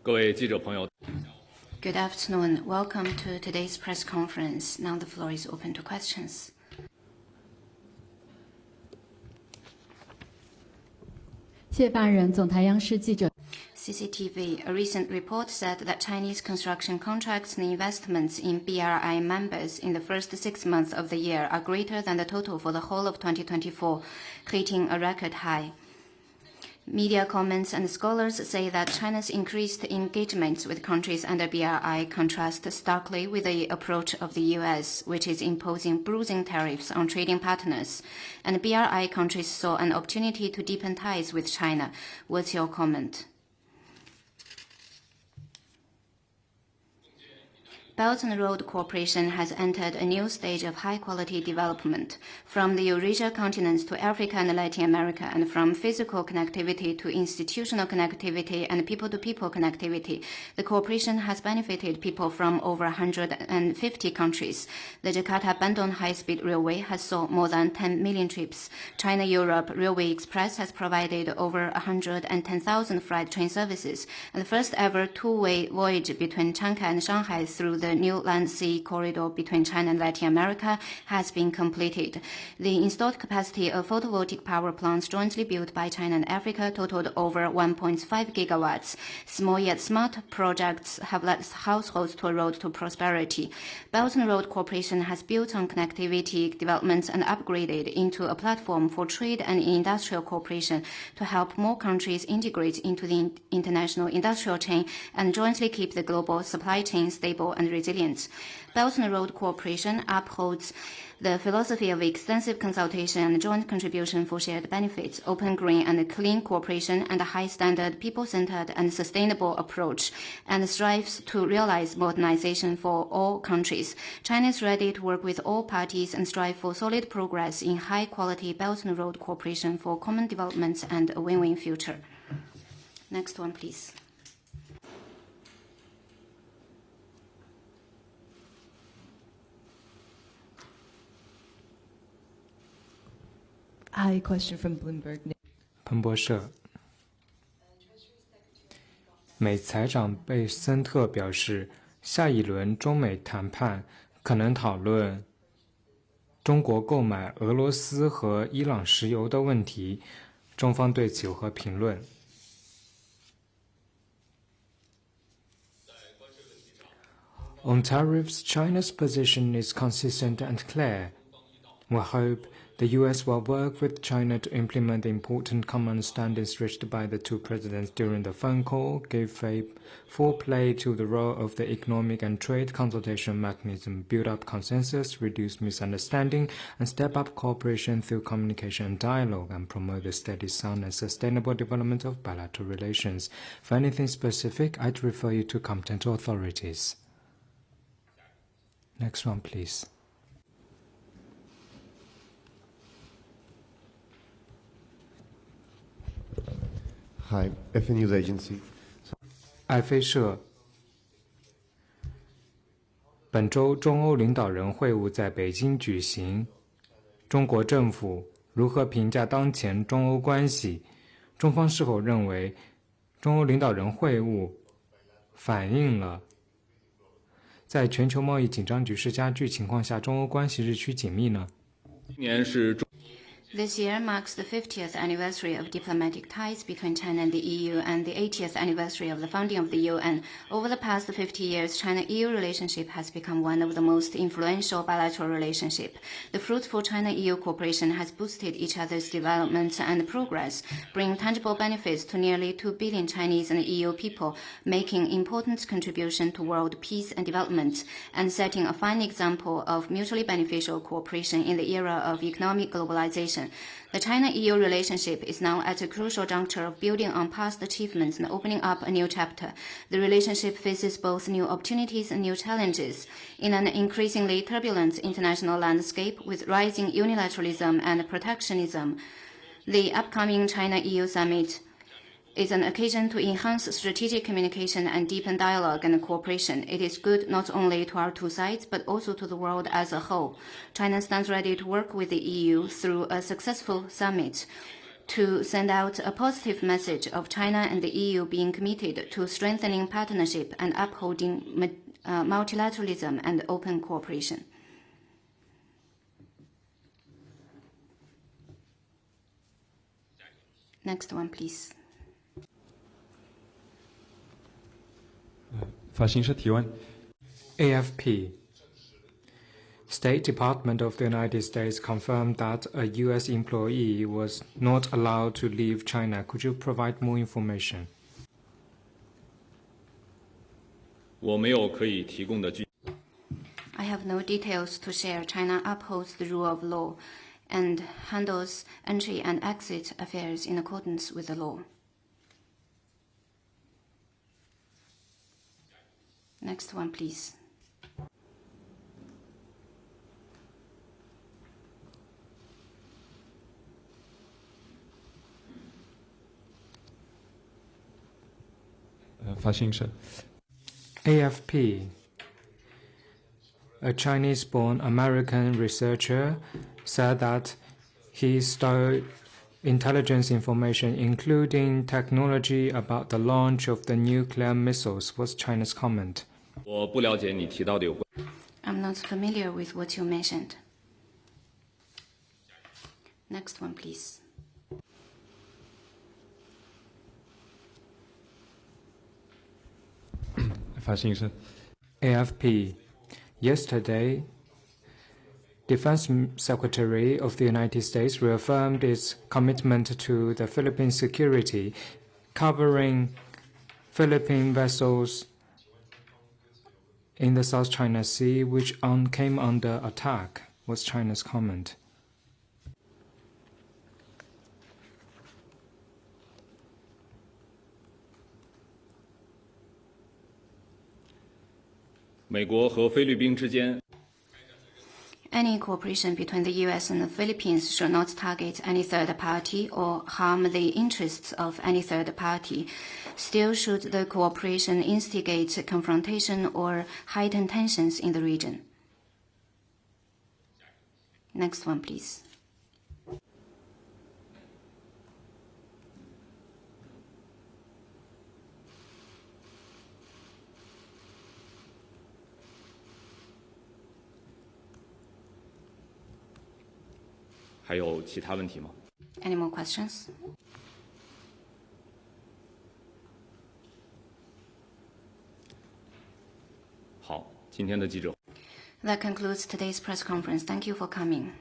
各位记者朋友 Good afternoon. Welcome to today's press conference. Now the floor is open to questions. CCTV, a recent report said that Chinese construction contracts and investments in BRRI members in the first 6 months of the year are greater than the total for the whole of 2024, hitting a record high. Media comments and scholars say that China's increased engagements with countries under BRI contrast starkly with the approach of the U.S., which is imposing bruising tariffs on trading partners, and BRI countries saw an opportunity to deepen ties with China. What's your comment? Belt and Road Cooperation has entered a new stage of high-quality development, from the Eurasia continent to Africa and Latin America, and from physical connectivity to institutional connectivity and people-to-people connectivity. The cooperation has benefited people from over 150 countries. The Jakarta-Bandung high-speed railway has sold more than 10 million trips. China-Europe Railway Express has provided over 110,000 freight train services, and the first-ever two-way voyage between Changsha and Shanghai through the new land-sea corridor between China and Latin America has been completed. The installed capacity of photovoltaic power plants jointly built by China and Africa totaled over 1.5 gigawatts. Small yet smart projects have led households to a road to prosperity. Belt and Road Cooperation has built on connectivity developments and upgraded into a platform for trade and industrial cooperation to help more countries integrate into the international industrial chain and jointly keep the global supply chain stable and resilient. Belt and Road Cooperation upholds the philosophy of extensive consultation and joint contribution for shared benefits, open, green, and clean cooperation, and a high-standard, people-centered, and sustainable approach, and strives to realize modernization for all countries. China is ready to work with all parties and strive for solid progress in high-quality Belt and Road Cooperation for common development and a win-win future. Next one, please. Hi, question from Bloomberg. 彭博社，美财长贝森特表示，下一轮中美谈判可能讨论中国购买俄罗斯和伊朗石油的问题，中方对此有何评论？ On tariffs, China's position is consistent and clear. We hope the U.S. will work with China to implement the important common understandings reached by the two presidents during the phone call, give full play to the role of the economic and trade consultation mechanism, build up consensus, reduce misunderstanding, and step up cooperation through communication and dialogue, and promote the steady, sound, and sustainable development of bilateral relations. For anything specific, I'd refer you to competent authorities. Next one, please. Hi, FA News Agency. 艾菲社本周中欧领导人会晤在北京举行，中国政府如何评价当前中欧关系？中方是否认为中欧领导人会晤反映了在全球贸易紧张局势加剧情况下，中欧关系日趋紧密呢？ 今年是 This year marks the 50th anniversary of diplomatic ties between China and the EU and the 80th anniversary of the founding of the UN. Over the past 50 years, China-EU relationship has become one of the most influential bilateral relationships. The fruitful China-EU cooperation has boosted each other's development and progress, bringing tangible benefits to nearly 2 billion Chinese and EU people, making important contribution to world peace and development, and setting a fine example of mutually beneficial cooperation in the era of economic globalization. The China-EU relationship is now at a crucial juncture of building on past achievements and opening up a new chapter. The relationship faces both new opportunities and new challenges. In an increasingly turbulent international landscape with rising unilateralism and protectionism, the upcoming China-EU summit is an occasion to enhance strategic communication and deepen dialogue and cooperation. It is good not only to our two sides, but also to the world as a whole. China stands ready to work with the EU through a successful summit. to send out a positive message of China and the EU being committed to strengthening partnership and upholding multilateralism and open cooperation. Next one, please. 发行社提问。 AFP. State Department of the United States confirmed that a U.S. employee was not allowed to leave China. Could you provide more information? 我没有可以提供的具。 I have no details to share. China upholds the rule of law and handles entry and exit affairs in accordance with the law. Next one, please. AFP. A Chinese-born American researcher said that he stole intelligence information, including technology about the launch of the nuclear missiles. What's China's comment? 我不了解你提到的有关。 I'm not familiar with what you mentioned. Next one, please. AFP. Yesterday, Defense Secretary of the United States reaffirmed its commitment to the Philippine security, covering Philippine vessels in the South China Sea, which came under attack. Was China's comment? 美国和菲律宾之间 Any cooperation between the U.S. and the Philippines should not target any third party or harm the interests of any third party. Still, should the cooperation instigate confrontation or heighten tensions in the region? Next one, please.还有其他问题吗？ Any more questions? 好，今天的记者。 That concludes today's press conference. Thank you for coming.